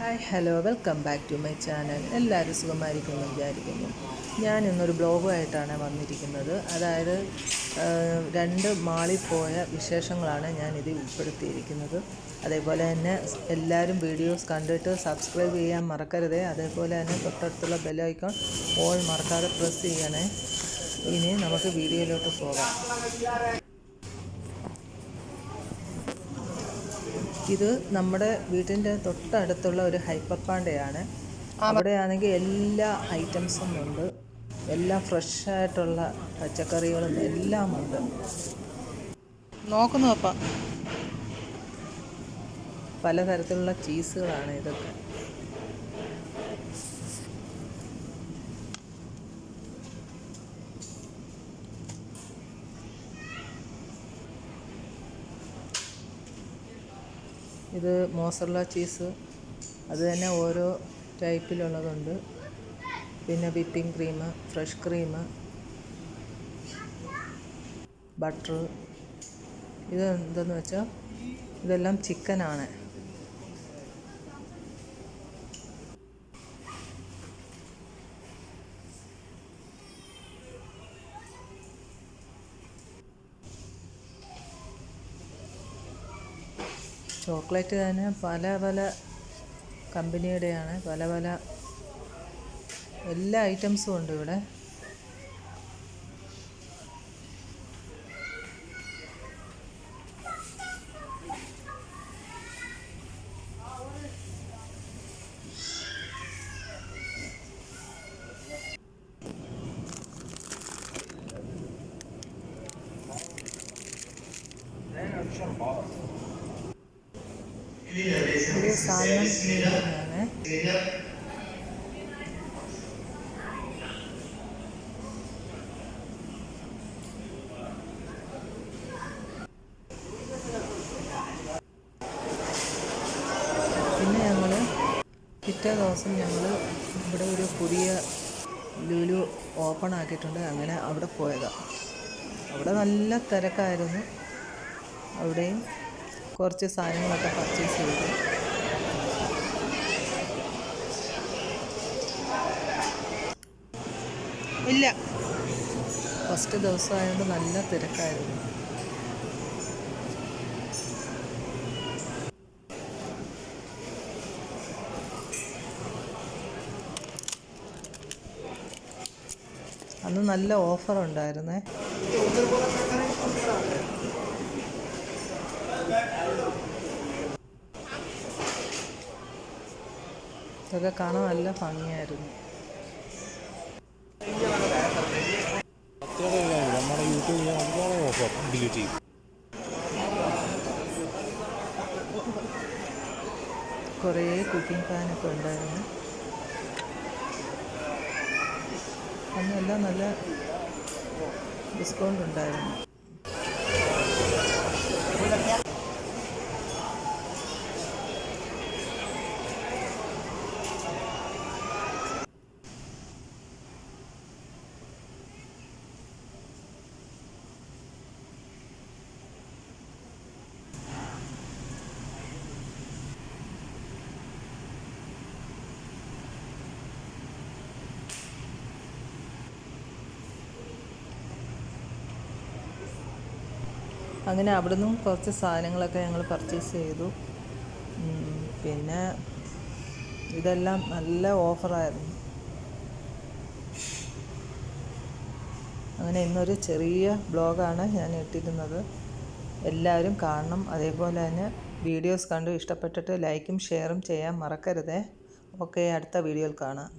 Hi hello welcome back to my channel. എല്ലാവരും സുഖമായിരിക്കുമെന്ന് വിചാരിക്കുന്നു. ഞാൻ ഇന്നൊരു ബ്ലോഗുമായിട്ടാണ് വന്നിരിക്കുന്നത്. അതായത് 2 മാളിൽ പോയ വിശേഷങ്ങളാണ് ഞാനിതിൽ ഉൾപ്പെടുത്തിയിരിക്കുന്നത്. അതേപോലെ തന്നെ എല്ലാവരും വീഡിയോസ് കണ്ടിട്ട് സബ്സ്ക്രൈബ് ചെയ്യാൻ മറക്കരുതേ. അതേപോലെ തന്നെ തൊട്ടടുത്തുള്ള ബെല്ലൈക്കൺ ഓൾ മറക്കാതെ പ്രസ് ചെയ്യണേ. ഇനി നമുക്ക് വീഡിയോയിലോട്ട് പോകാം. ഇത് നമ്മുടെ വീട്ടിൻ്റെ തൊട്ടടുത്തുള്ള ഒരു ഹൈപ്പർ പാണ്ടയാണ്. അവിടെയാണെങ്കിൽ എല്ലാ ഐറ്റംസും ഉണ്ട്. എല്ലാം ഫ്രഷായിട്ടുള്ള പച്ചക്കറികളും എല്ലാം ഉണ്ട്. നോക്കുന്നു അപ്പം പലതരത്തിലുള്ള ചീസുകളാണ് ഇതൊക്കെ. ഇത് മോസറല്ല ചീസ്, അത് തന്നെ ഓരോ ടൈപ്പിലുള്ളതുണ്ട്. പിന്നെ whipping cream, fresh cream, butter. ഇത് എന്തെന്ന് വെച്ചാൽ ഇതെല്ലാം ചിക്കനാണ്. ചോക്ലേറ്റ് തന്നെ പല പല കമ്പനിയുടെയാണ്. പല പല എല്ലാ ഐറ്റംസും ഉണ്ട് ഇവിടെ. ഇത് സാൽമൺ മീനാണ്. പിന്നെ ഞങ്ങൾ പിറ്റേ ദിവസം ഇവിടെ ഒരു പുതിയ ലുലു ഓപ്പൺ ആക്കിയിട്ടുണ്ട്. അങ്ങനെ അവിടെ പോയതാണ്. അവിടെ നല്ല തിരക്കായിരുന്നു. അവിടെയും കുറച്ച് സാധനങ്ങളൊക്കെ പർച്ചേസ് ചെയ്തു. ഇല്ല, ഫസ്റ്റ് ദിവസമായതുകൊണ്ട് നല്ല തിരക്കായിരുന്നു. അന്ന് നല്ല ഓഫർ ഉണ്ടായിരുന്നേ. ഇതൊക്കെ കാണാൻ നല്ല ഭംഗിയായിരുന്നു. നമ്മുടെ യൂട്യൂബിൽ ഒരുപാട് ഓഫർ ഡിലീറ്റ് ചെയ്യും. കുറേ കുക്കിംഗ് പാനൊക്കെ ഉണ്ടായിരുന്നു. അന്നെല്ലാം നല്ല ഡിസ്കൗണ്ട് ഉണ്ടായിരുന്നു. അങ്ങനെ അവിടെ നിന്നും കുറച്ച് സാധനങ്ങളൊക്കെ ഞങ്ങൾ പർച്ചേസ് ചെയ്തു. പിന്നെ ഇതെല്ലാം നല്ല ഓഫറായിരുന്നു. അങ്ങനെ ഇന്നൊരു ചെറിയ ബ്ലോഗാണ് ഞാൻ ഇട്ടിരുന്നത്. എല്ലാവരും കാണണം. അതേപോലെ തന്നെ വീഡിയോസ് കണ്ട് ഇഷ്ടപ്പെട്ടിട്ട് ലൈക്കും ഷെയറും ചെയ്യാൻ മറക്കരുതേ. ഓക്കെ, അടുത്ത വീഡിയോയിൽ കാണാം.